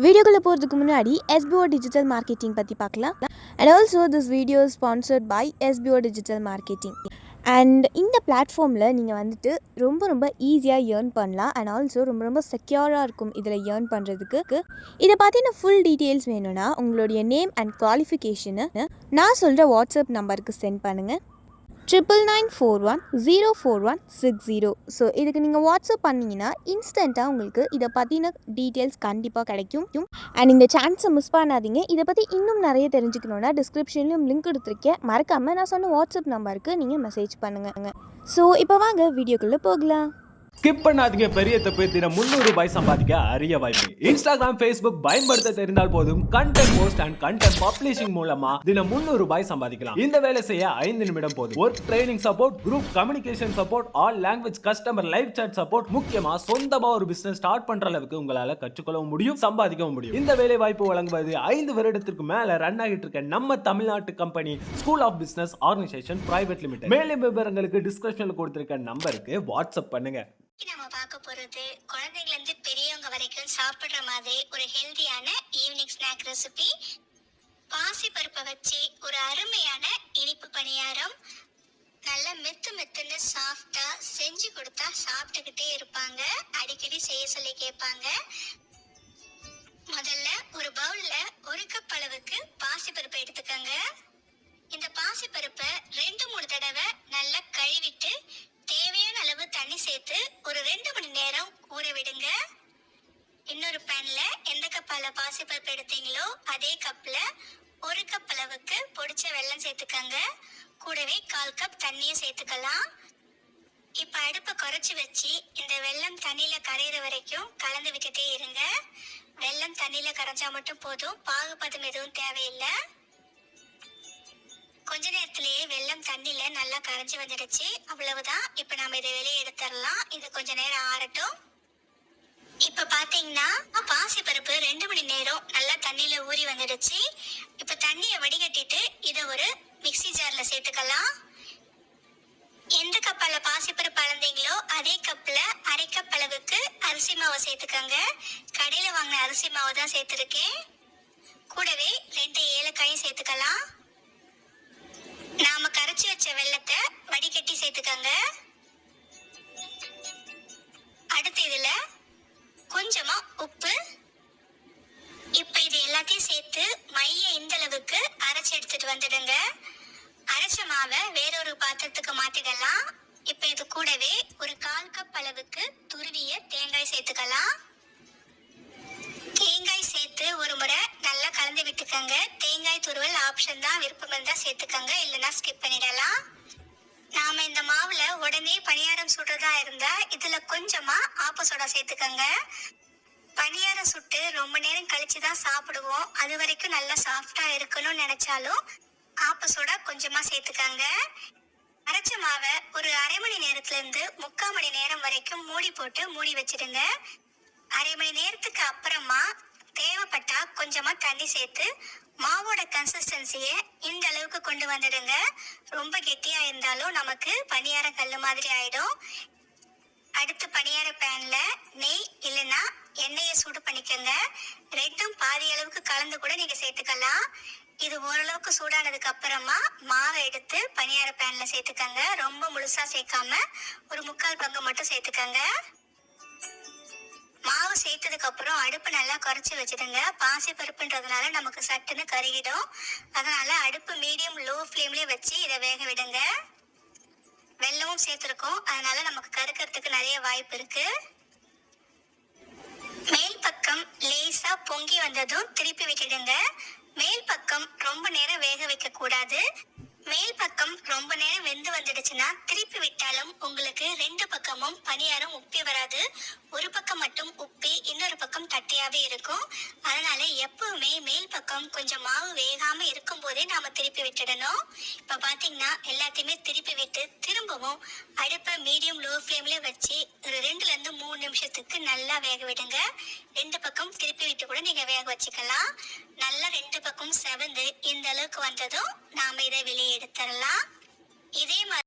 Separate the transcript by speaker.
Speaker 1: வீடியோக்குள்ளே போகிறதுக்கு முன்னாடி SBO டிஜிட்டல் மார்க்கெட்டிங் பற்றி பார்க்கலாம். And also this video sponsored by SBO digital marketing. And இந்த பிளாட்ஃபார்மில் நீங்கள் வந்துட்டு ரொம்ப ஈஸியாக ஏர்ன் பண்ணலாம். அண்ட் ஆல்சோ ரொம்ப செக்யூராக இருக்கும் இதில் ஏர்ன் பண்ணுறதுக்கு. இதை பார்த்தீங்கன்னா ஃபுல் டீட்டெயில்ஸ் வேணும்னா உங்களுடைய நேம் அண்ட் குவாலிஃபிகேஷனை நான் சொல்கிற வாட்ஸ்அப் நம்பருக்கு சென்ட் பண்ணுங்கள். 9941041660. ஸோ இதுக்கு நீங்கள் வாட்ஸ்அப் பண்ணிங்கன்னா இன்ஸ்டண்ட்டாக உங்களுக்கு இதை பற்றின டீட்டெயில்ஸ் கண்டிப்பாக கிடைக்கும். அண்ட் இந்த சான்ஸை மிஸ் பண்ணாதீங்க. இதை பற்றி இன்னும் நிறைய தெரிஞ்சுக்கணுன்னா டிஸ்கிரிப்ஷன்லையும் லிங்க் கொடுத்துருக்கேன். மறக்காமல் நான் சொன்ன வாட்ஸ்அப் நம்பருக்கு நீங்கள் மெசேஜ் பண்ணுங்கள். ஸோ இப்போ வாங்க வீடியோக்குள்ளே போகலாம்.
Speaker 2: ஸ்கிப் பண்ணாதீங்க. பெரிய தப்பு. தினம் 300 ரூபாய் சம்பாதிக்க அரிய வாய்ப்பு. இன்ஸ்டாகிராம், ஃபேஸ்புக் பயன்படுத்த தெரிந்தால் போதும் content post and content publishing மூலமா தினம் 300 ரூபாய் சம்பாதிக்கலாம். இந்த வேலை செய்ய 5 நிமிடம் போதும். Work training support, group communication support, all language customer live chat support, முக்கியமா சொந்தமா ஒரு பிசினஸ் ஸ்டார்ட் பண்ற அளவுக்கு உங்களால கற்றுக்கொள்ளவும் முடியும், சம்பாதிக்கவும் முடியும். இந்த வேலை வாய்ப்பு வழங்குவது 5 வருடத்திற்கு மேல ரன் ஆகிட்டு இருக்க நம்ம தமிழ்நாட்டு company school of business organisation private limited. மேலும் விவரங்களுக்கு டிஸ்கிரிப்ஷன்ல கொடுத்திருக்க நம்பருக்கு வாட்ஸ்அப் பண்ணுங்க.
Speaker 3: நம்ம பார்க்க போறது குழந்தைகள் இருந்து பெரியவங்க வரைக்கும் சாப்பிடுற மாதிரி ஒரு ஹெல்தியான ஈவினிங் ஸ்நாக் ரெசிபி. பாசி பருப்பை வச்சு ஒரு அருமையான இனிப்பு பணியாரம். நல்ல மெத்துன்னு சாஃப்டா செஞ்சு கொடுத்தா சாப்பிட்டுக்கிட்டே இருப்பாங்க. அடிக்கடி செய்ய சொல்லி கேட்பாங்க. முதல்ல ஒரு பவுல்ல 1 கப் அளவுக்கு பாசி பருப்பை எடுத்துக்கோங்க. இந்த பாசி பருப்பை 2-3 தடவை நல்லா கழுவிட்டு தேவையான அளவு தண்ணி சேர்த்து ஒரு 2 மணி நேரம் ஊற விடுங்க. இன்னொரு பேன்ல எந்த கப்பால பாசிப்பருப்பு எடுத்தீங்களோ அதே கப்ல 1 கப் அளவுக்கு பொடிச்ச வெல்லம் சேர்த்துக்கங்க. கூடவே 1/4 கப் தண்ணியும் சேர்த்துக்கலாம். இப்ப அடுப்பை குறைச்சி வச்சு இந்த வெல்லம் தண்ணியில கரையிற வரைக்கும் கலந்து விட்டுட்டே இருங்க. வெல்லம் தண்ணியில கரைஞ்சா மட்டும் போதும், பாகுபதம் எதுவும் தேவையில்லை. கொஞ்ச நேரத்திலேயே வெல்லம் தண்ணியில நல்லா கரைஞ்சி வந்துடுச்சு. அவ்வளவுதான். இப்ப நாம இதை வெளியே எடுத்துடலாம். இது கொஞ்ச நேரம் ஆறட்டும். இப்ப பாத்தீங்கன்னா பாசி பருப்பு 2 மணி நேரம் நல்லா தண்ணியில ஊறி வந்துடுச்சு. இப்ப தண்ணியை வடிகட்டிட்டு இதை ஒரு மிக்ஸி ஜார்ல சேர்த்துக்கலாம். எந்த கப்பால பாசிப்பருப்பு அளந்தீங்களோ அதே கப்ல 1/2 கப் அளவுக்கு அரிசி மாவை சேர்த்துக்கங்க. கடையில வாங்கின அரிசி மாவு தான் சேர்த்திருக்கேன். கூடவே 2 ஏலக்காயும் சேர்த்துக்கலாம். நாம கரைச்சி வச்ச வெல்லத்தை வடிகட்டி சேர்த்துக்கங்க. அடுத்து இதுல கொஞ்சமா உப்பு. இப்ப இது எல்லாத்தையும் சேர்த்து மைய இந்த அளவுக்கு அரைச்சு எடுத்துட்டு வந்துடுங்க. அரைச்ச மாவை வேறொரு பாத்திரத்துக்கு மாத்திடலாம். இப்ப இது கூடவே ஒரு 1/4 கப் அளவுக்கு துருவிய தேங்காய் சேர்த்துக்கலாம். தேங்காய் சேர்த்து ஒரு முறை நல்லா கலந்து விட்டுக்கங்க. தேங்காய் துருவல் ஆப்ஷன் தான், விருப்பம் இருந்தா சேர்த்துக்கங்க, இல்லைன்னா ஸ்கிப் பண்ணிடலாம். நாம இந்த மாவுல உடனே பணியாரம் சுடுறதா இருந்தா இதுல கொஞ்சமா ஆப்ப சோடா சேர்த்துக்கங்க. பணியாரம் சுட்டு ரொம்ப நேரம் கழிச்சுதான் சாப்பிடுவோம். அது வரைக்கும் நல்லா சாஃப்டா இருக்கணும்னு நினைச்சாலும் ஆப்ப சோடா கொஞ்சமா சேர்த்துக்கங்க. அரைச்ச மாவை ஒரு 1/2 மணி நேரத்துல இருந்து 3/4 மணி நேரம் வரைக்கும் மூடி போட்டு மூடி வச்சிடுங்க. 1/2 மணி நேரத்துக்கு அப்புறமா தேவைப்பட்டா கொஞ்சமா தண்ணி சேர்த்து மாவோட கன்சிஸ்டன்சியை இந்த அளவுக்கு கொண்டு வந்துடுங்க. ரொம்ப கெட்டியா இருந்தாலும் நமக்கு பணியார கல்லு மாதிரி ஆயிடும். அடுத்து பணியார பேன்ல நெய் இல்லைன்னா எண்ணெயை சூடு பண்ணிக்கோங்க. 2ம் பாதி அளவுக்கு கலந்து கூட நீங்க சேர்த்துக்கலாம். இது ஓரளவுக்கு சூடானதுக்கு அப்புறமா மாவை எடுத்து பணியார பேன்ல சேர்த்துக்கங்க. ரொம்ப முழுசா சேர்க்காம ஒரு 3/4 பங்கு மட்டும் சேர்த்துக்கங்க. மாவு சேர்த்ததுக்கு அப்புறம் அடுப்பு நல்லா குறைச்சி வச்சிடுங்க. பாசி பருப்புன்றதுனால நமக்கு சட்டுன்னு கருகிடும். அதனால அடுப்பு மீடியம் லோ ஃப்ளேம்லயே வச்சு இதை வேக விடுங்க. வெல்லமும் சேர்த்துருக்கோம், அதனால நமக்கு கருக்கிறதுக்கு நிறைய வாய்ப்பு இருக்கு. மேல் பக்கம் லேசா பொங்கி வந்ததும் திருப்பி விட்டுடுங்க. மேல் பக்கம் ரொம்ப நேரம் வேக வைக்க கூடாது. மேல் பக்கம் ரொம்ப நேரம் வெந்து வந்துடுச்சுன்னா திருப்பி விட்டாலும் உங்களுக்கு 2 பக்கமும் பணியாரம் உப்பி வராது. ஒரு பக்கம் மட்டும் உப்பி இன்னொரு பக்கம் தட்டையாவே இருக்கும். அதனால எப்பவுமே மேல் பக்கம் கொஞ்சம் மாவு வேகாம இருக்கும் போதே நாம திருப்பி விட்டுடணும். இப்ப பாத்தீங்கன்னா எல்லாத்தையுமே திருப்பி விட்டு திரும்பவும் அடுப்பை மீடியம் லோ ஃப்ளேம்ல வச்சு ஒரு 2ல இருந்து 3 நிமிஷத்துக்கு நல்லா வேக விடுங்க. 2 பக்கம் திருப்பி விட்டு கூட நீங்க வேக வச்சுக்கலாம். நல்லா 2 பக்கம் செவந்து இந்த அளவுக்கு வந்ததும் நாம இதை வெளியே எடுத்துடலாம். இதே மாதிரி